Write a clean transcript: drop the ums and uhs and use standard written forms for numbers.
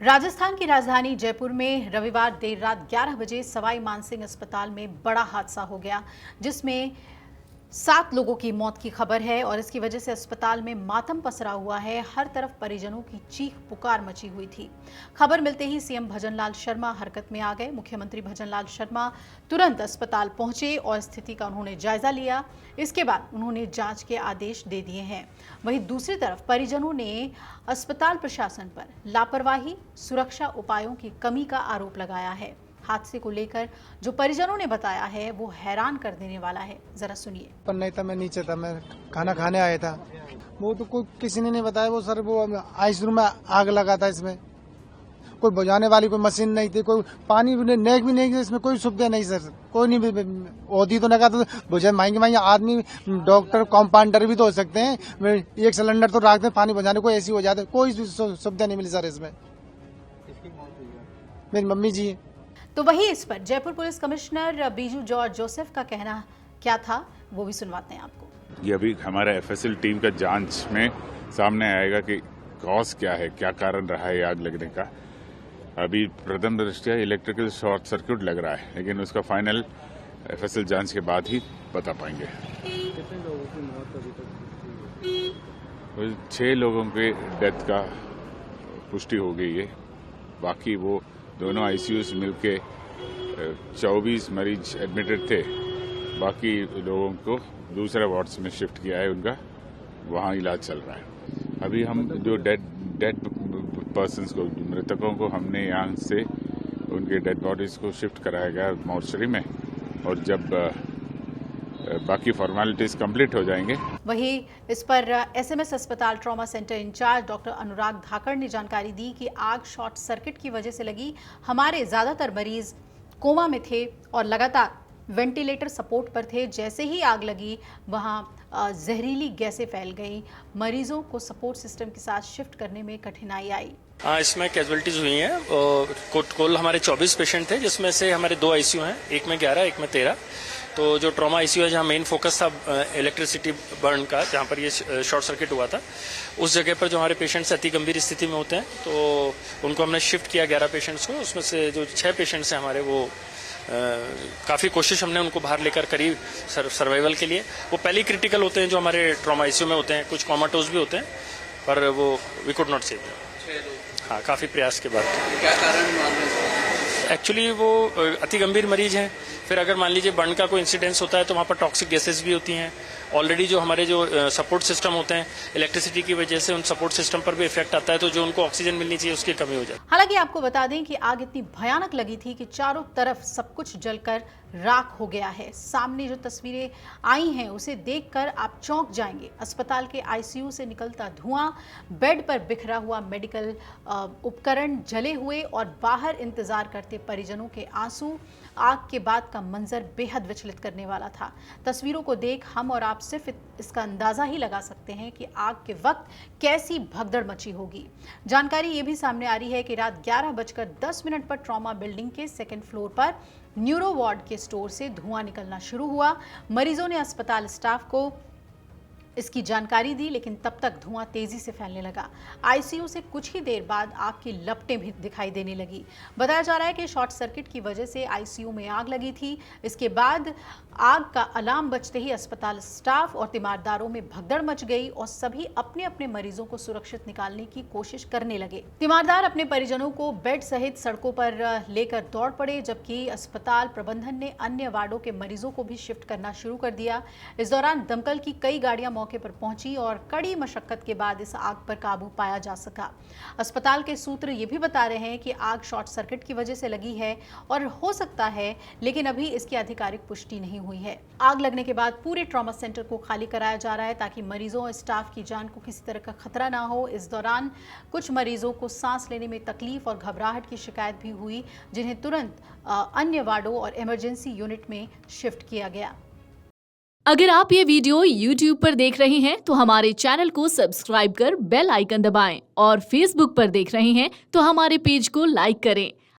राजस्थान की राजधानी जयपुर में रविवार देर रात 11 बजे सवाई मानसिंह अस्पताल में बड़ा हादसा हो गया, जिसमें 7 लोगों की मौत की खबर है और इसकी वजह से अस्पताल में मातम पसरा हुआ है। हर तरफ परिजनों की चीख पुकार मची हुई थी। खबर मिलते ही सीएम भजनलाल शर्मा हरकत में आ गए। मुख्यमंत्री भजनलाल शर्मा तुरंत अस्पताल पहुंचे और स्थिति का उन्होंने जायजा लिया। इसके बाद उन्होंने जांच के आदेश दे दिए हैं। वहीं दूसरी तरफ परिजनों ने अस्पताल प्रशासन पर लापरवाही, सुरक्षा उपायों की कमी का आरोप लगाया है। हादसे को लेकर जो परिजनों ने बताया है वो हैरान कर देने वाला है। जरा सुनिए। पर नहीं था, मैं नीचे था, मैं खाना खाने आया था। वो तो कोई किसी ने नहीं बताया। वो सर वो आईसीयू में आग लगा था। इसमें कोई बुझाने वाली कोई मशीन नहीं थी, कोई पानी भी नेक भी नहीं, इसमें कोई सुविधा नहीं सर। कोई नहीं होती तो लगा तो बुझे महंगे आदमी डॉक्टर कंपाउंडर भी तो हो सकते हैं। एक सिलेंडर तो रखते पानी बुझाने को ऐसी हो जाते, कोई सुविधा नहीं मिली सर। इसमें मेरी मम्मी जी। तो वहीं इस पर Jaipur police commissioner Biju George Joseph का कहना क्या था वो भी सुनवाते हैं आपको। ये अभी हमारा एफएसएल टीम का जांच में सामने आएगा कि कॉज क्या है, क्या कारण रहा है आग लगने का। अभी प्रथम दृष्टया इलेक्ट्रिकल शॉर्ट सर्किट लग रहा है, लेकिन उसका फाइनल एफएसएल जांच के बाद ही बता पाएंगे। कितने लोगों की मौत अभी तक? 6 लोगों के डेथ का पुष्टि हो गई है। बाकी वो दोनों आईसीयूज मिलके 24 मरीज एडमिटेड थे। बाकी लोगों को दूसरे वार्ड्स में शिफ्ट किया है, उनका वहाँ इलाज चल रहा है। अभी हम जो डेड पर्सन्स को, मृतकों को हमने यहाँ से उनके डेड बॉडीज को शिफ्ट कराया गया मॉर्चरी में, और जब बाकी फॉर्मेलिटीज कंप्लीट हो जाएंगे। वहीं इस पर एसएमएस अस्पताल ट्रॉमा सेंटर इंचार्ज डॉक्टर अनुराग धाकड़ ने जानकारी दी कि आग शॉर्ट सर्किट की वजह से लगी। हमारे ज्यादातर मरीज कोमा में थे और लगातार वेंटिलेटर सपोर्ट पर थे। जैसे ही आग लगी वहां जहरीली गैसें फैल गई। मरीजों को सपोर्ट सिस्टम के साथ शिफ्ट करने में कठिनाई आई। इसमें कैजुअलिटीज हुई हैं। कुल हमारे 24 पेशेंट थे, जिसमें से हमारे 2 आईसीयू हैं, एक में 11, एक में 13। तो जो ट्रॉमा आईसीयू है, जहाँ मेन फोकस था इलेक्ट्रिसिटी बर्न का, जहाँ पर ये शॉर्ट सर्किट हुआ था, उस जगह पर जो हमारे पेशेंट्स अति गंभीर स्थिति में होते हैं, तो उनको हमने शिफ्ट किया 11 पेशेंट्स को। उसमें से जो 6 पेशेंट्स हैं हमारे, वो काफ़ी कोशिश हमने उनको बाहर लेकर करी सर्वाइवल के लिए। वो पहले ही क्रिटिकल होते हैं जो हमारे ट्रॉमा आईसीयू में होते हैं, कुछ कोमाटोज भी होते हैं, पर वो वी कुड नॉट सेव। हाँ, काफ़ी प्रयास के बाद। क्या कारण? एक्चुअली वो अति गंभीर मरीज हैं। फिर अगर मान लीजिए बर्न का कोई इंसिडेंस होता है तो वहाँ पर टॉक्सिक गैसेस भी होती हैं। ऑलरेडी जो हमारे जो सपोर्ट सिस्टम होते हैं, इलेक्ट्रिसिटी की वजह से उन सपोर्ट सिस्टम पर भी इफेक्ट आता है, तो जो उनको ऑक्सीजन मिलनी चाहिए उसकी कमी हो जाती है। हालांकि आपको बता दें कि आग इतनी भयानक लगी थी कि चारों तरफ सब कुछ जलकर राख हो गया है। सामने जो तस्वीरें आई हैं उसे देखकर आप चौंक जाएंगे। अस्पताल के आईसीयू से निकलता धुआं, बेड पर बिखरा हुआ मेडिकल उपकरण जले हुए और बाहर इंतजार करते परिजनों के आंसू। आग के बाद का मंजर बेहद विचलित करने वाला था। तस्वीरों को देख हम और आप सिर्फ इसका अंदाजा ही लगा सकते हैं कि आग के वक्त कैसी भगदड़ मची होगी। जानकारी ये भी सामने आ रही है कि रात 11:10 पर ट्रॉमा बिल्डिंग के 2nd फ्लोर पर न्यूरो वार्ड के स्टोर से धुआं निकलना शुरू हुआ। मरीजों ने अस्पताल स्टाफ को इसकी जानकारी दी, लेकिन तब तक धुआं तेजी से फैलने लगा। आईसीयू से कुछ ही देर बाद आग की लपटें भी दिखाई देने लगी। बताया जा रहा है कि शॉर्ट सर्किट की वजह से आईसीयू में आग लगी थी। इसके बाद आग का अलार्म बजते ही अस्पताल स्टाफ और तीमारदारों में भगदड़ मच गई और सभी अपने अपने मरीजों को सुरक्षित निकालने की कोशिश करने लगे। तीमारदार अपने परिजनों को बेड सहित सड़कों पर लेकर दौड़ पड़े, जबकि अस्पताल प्रबंधन ने अन्य वार्डों के मरीजों को भी शिफ्ट करना शुरू कर दिया। इस दौरान दमकल की कई गाड़ियां मौके पर पहुंची और कड़ी मशक्कत के बाद इस आग पर काबू पाया जा सका। अस्पताल के सूत्र ये भी बता रहे हैं कि आग शॉर्ट सर्किट की वजह से लगी है और हो सकता है, लेकिन अभी इसकी आधिकारिक पुष्टि नहीं हुई है। आग लगने के बाद पूरे ट्रॉमा सेंटर को खाली कराया जा रहा है ताकि मरीजों और स्टाफ की जान को किसी तरह का खतरा ना हो। इस दौरान कुछ मरीजों को सांस लेने में तकलीफ और घबराहट की शिकायत भी हुई, जिन्हें तुरंत अन्य वार्डों और इमरजेंसी यूनिट में शिफ्ट किया गया। अगर आप ये वीडियो YouTube पर देख रहे हैं तो हमारे चैनल को सब्सक्राइब कर बेल आइकन दबाएं और Facebook पर देख रहे हैं तो हमारे पेज को लाइक करें।